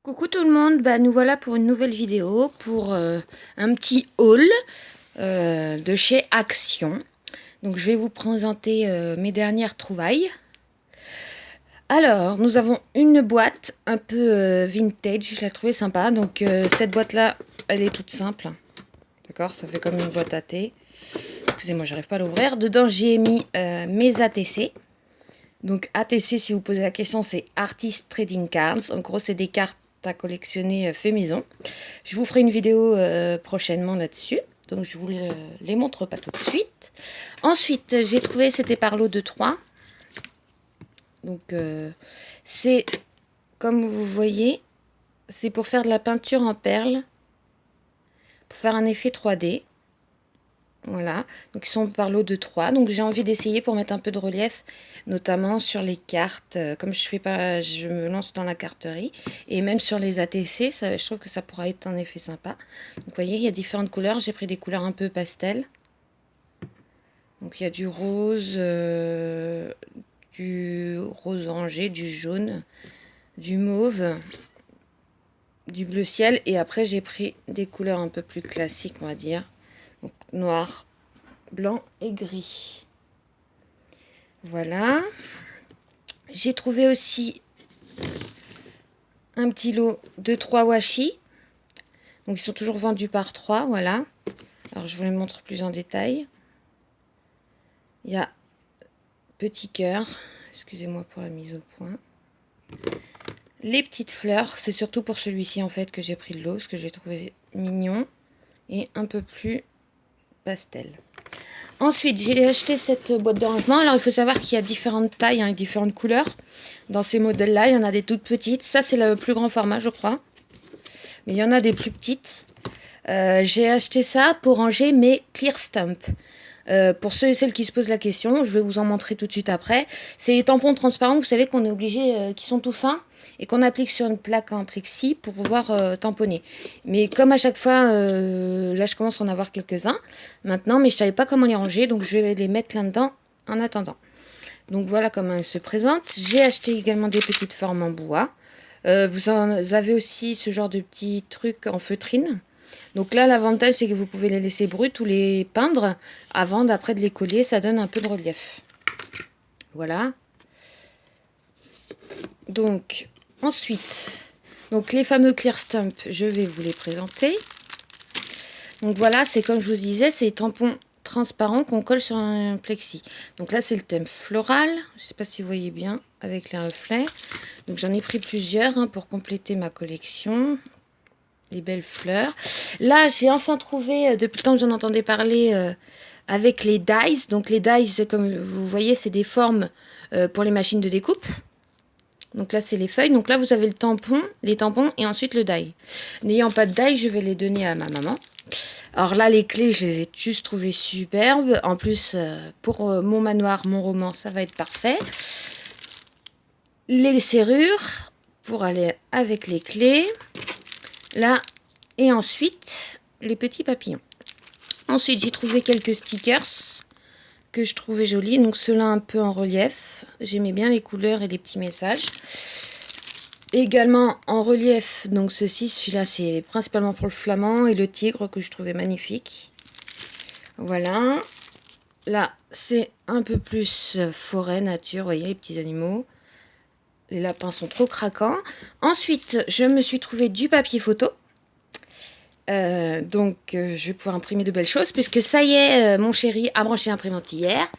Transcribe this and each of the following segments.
Coucou tout le monde, nous voilà pour une nouvelle vidéo, pour un petit haul de chez Action. Donc je vais vous présenter mes dernières trouvailles. Alors, nous avons une boîte un peu vintage, je l'ai trouvée sympa. Donc cette boîte là, elle est toute simple. D'accord, ça fait comme une boîte à thé. Excusez-moi, j'arrive pas à l'ouvrir. Dedans j'ai mis mes ATC. Donc ATC, si vous posez la question, c'est Artist Trading Cards. En gros, c'est des cartes à collectionner fait maison. Je vous ferai une vidéo prochainement là-dessus. Donc je vous les montre pas tout de suite. Ensuite, j'ai trouvé, c'était par lot de 3. Donc c'est, comme vous voyez, c'est pour faire de la peinture en perles. Pour faire un effet 3D. Voilà, donc ils sont par lot de 3. Donc j'ai envie d'essayer pour mettre un peu de relief, notamment sur les cartes. Comme je fais pas, je me lance dans la carterie. Et même sur les ATC, ça, je trouve que ça pourra être un effet sympa. Donc vous voyez, il y a différentes couleurs. J'ai pris des couleurs un peu pastel. Donc il y a du rose orangé, du jaune, du mauve, du bleu ciel. Et après j'ai pris des couleurs un peu plus classiques, on va dire. Donc noir, blanc et gris. Voilà. J'ai trouvé aussi un petit lot de 3 washi. Donc ils sont toujours vendus par 3, voilà. Alors je vous les montre plus en détail. Il y a petit cœur. Excusez-moi pour la mise au point. Les petites fleurs, c'est surtout pour celui-ci en fait que j'ai pris de l'eau, parce que j'ai trouvé mignon et un peu plus pastel. Ensuite, j'ai acheté cette boîte de rangement. Alors, il faut savoir qu'il y a différentes tailles et différentes couleurs. Dans ces modèles-là, il y en a des toutes petites. Ça, c'est le plus grand format, je crois. Mais il y en a des plus petites. J'ai acheté ça pour ranger mes clear stamps. Pour ceux et celles qui se posent la question, je vais vous en montrer tout de suite après. C'est les tampons transparents, vous savez qu'on est obligé, qui sont tout fins et qu'on applique sur une plaque en plexi pour pouvoir tamponner. Mais comme à chaque fois, là je commence à en avoir quelques-uns maintenant, mais je savais pas comment les ranger, donc je vais les mettre là-dedans en attendant. Donc voilà comment elles se présentent. J'ai acheté également des petites formes en bois. Vous avez aussi ce genre de petits trucs en feutrine. Donc là, l'avantage, c'est que vous pouvez les laisser bruts ou les peindre avant d'après de les coller. Ça donne un peu de relief. Voilà. Donc, ensuite, les fameux clear stamps, je vais vous les présenter. Donc voilà, c'est comme je vous disais, c'est les tampons transparents qu'on colle sur un plexi. Donc là, c'est le thème floral. Je ne sais pas si vous voyez bien avec les reflets. Donc j'en ai pris plusieurs pour compléter ma collection. Les belles fleurs. Là, j'ai enfin trouvé, depuis le temps que j'en entendais parler, avec les dies. Donc les dies, comme vous voyez, c'est des formes pour les machines de découpe. Donc là, c'est les feuilles. Donc là, vous avez le tampon, les tampons et ensuite le die. N'ayant pas de die, je vais les donner à ma maman. Alors là, les clés, je les ai juste trouvées superbes. En plus, pour mon manoir, mon roman, ça va être parfait. Les serrures pour aller avec les clés. Là, et ensuite, les petits papillons. Ensuite, j'ai trouvé quelques stickers que je trouvais jolis. Donc, ceux-là un peu en relief. J'aimais bien les couleurs et les petits messages. Également en relief, donc ceci, celui-là, c'est principalement pour le flamand et le tigre que je trouvais magnifique. Voilà. Là, c'est un peu plus forêt, nature. Vous voyez, les petits animaux. Les lapins sont trop craquants. Ensuite, je me suis trouvé du papier photo. Je vais pouvoir imprimer de belles choses puisque ça y est, mon chéri a branché l'imprimante hier.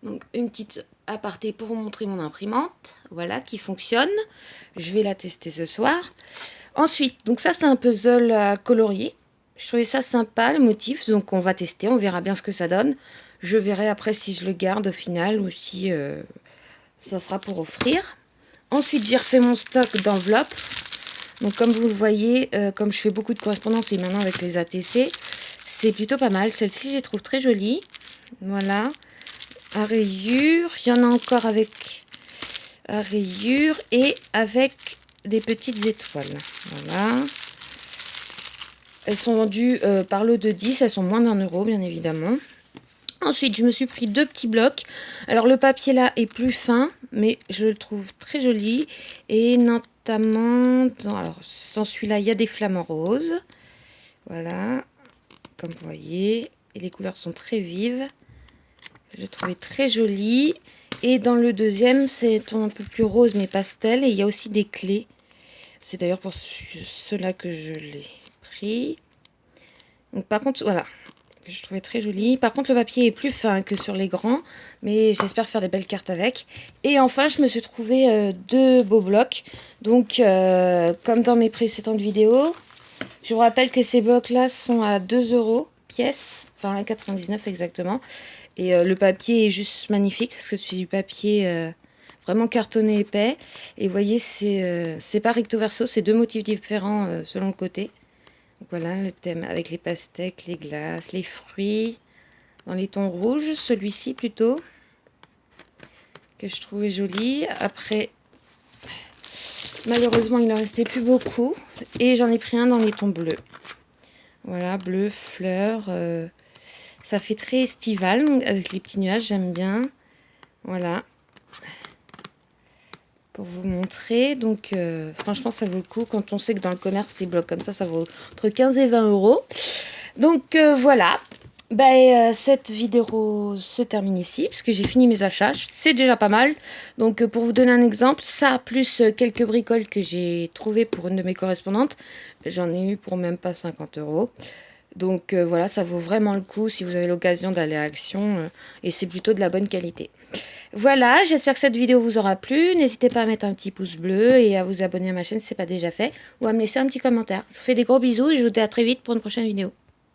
Donc une petite aparté pour vous montrer mon imprimante, voilà, qui fonctionne. Je vais la tester ce soir. Ensuite, donc ça c'est un puzzle à colorier. Je trouvais ça sympa le motif, donc on va tester, on verra bien ce que ça donne. Je verrai après si je le garde au final ou si ça sera pour offrir. Ensuite j'ai refait mon stock d'enveloppes. Donc comme vous le voyez, comme je fais beaucoup de correspondance et maintenant avec les ATC, c'est plutôt pas mal. Celle-ci, je les trouve très jolie. Voilà. À rayures. Il y en a encore avec à rayures et avec des petites étoiles. Voilà. Elles sont vendues par lot de 10. Elles sont moins d'1 € bien évidemment. Ensuite, je me suis pris 2 petits blocs. Alors le papier là est plus fin, mais je le trouve très joli et notamment alors dans celui-là, il y a des flamants roses. Voilà, comme vous voyez. Et les couleurs sont très vives. Je l'ai trouvé très joli. Et dans le deuxième, c'est un peu plus rose mais pastel. Et il y a aussi des clés. C'est d'ailleurs pour cela que je l'ai pris. Donc par contre, voilà, je trouvais très joli. Par contre, le papier est plus fin que sur les grands, mais j'espère faire des belles cartes avec. Et enfin, je me suis trouvé deux beaux blocs. Donc, comme dans mes précédentes vidéos, je vous rappelle que ces blocs-là sont à 2 € pièce, enfin 1,99 exactement. Et le papier est juste magnifique parce que c'est du papier vraiment cartonné épais. Et vous voyez, c'est pas recto verso, c'est deux motifs différents selon le côté. Donc voilà le thème avec les pastèques, les glaces, les fruits, dans les tons rouges, celui-ci plutôt, que je trouvais joli. Après, malheureusement, il en restait plus beaucoup, et j'en ai pris un dans les tons bleus. Voilà, bleu, fleurs, ça fait très estival, avec les petits nuages, j'aime bien. Voilà, pour vous montrer. Donc, franchement, ça vaut le coup, quand on sait que dans le commerce, ces blocs comme ça vaut entre 15 et 20 €. Donc voilà, cette vidéo se termine ici, puisque j'ai fini mes achats, c'est déjà pas mal. Donc pour vous donner un exemple, ça plus quelques bricoles que j'ai trouvées pour une de mes correspondantes, j'en ai eu pour même pas 50 €. Donc voilà, ça vaut vraiment le coup si vous avez l'occasion d'aller à Action, et c'est plutôt de la bonne qualité. Voilà, j'espère que cette vidéo vous aura plu. N'hésitez pas à mettre un petit pouce bleu et à vous abonner à ma chaîne si ce n'est pas déjà fait, ou à me laisser un petit commentaire. Je vous fais des gros bisous et je vous dis à très vite pour une prochaine vidéo.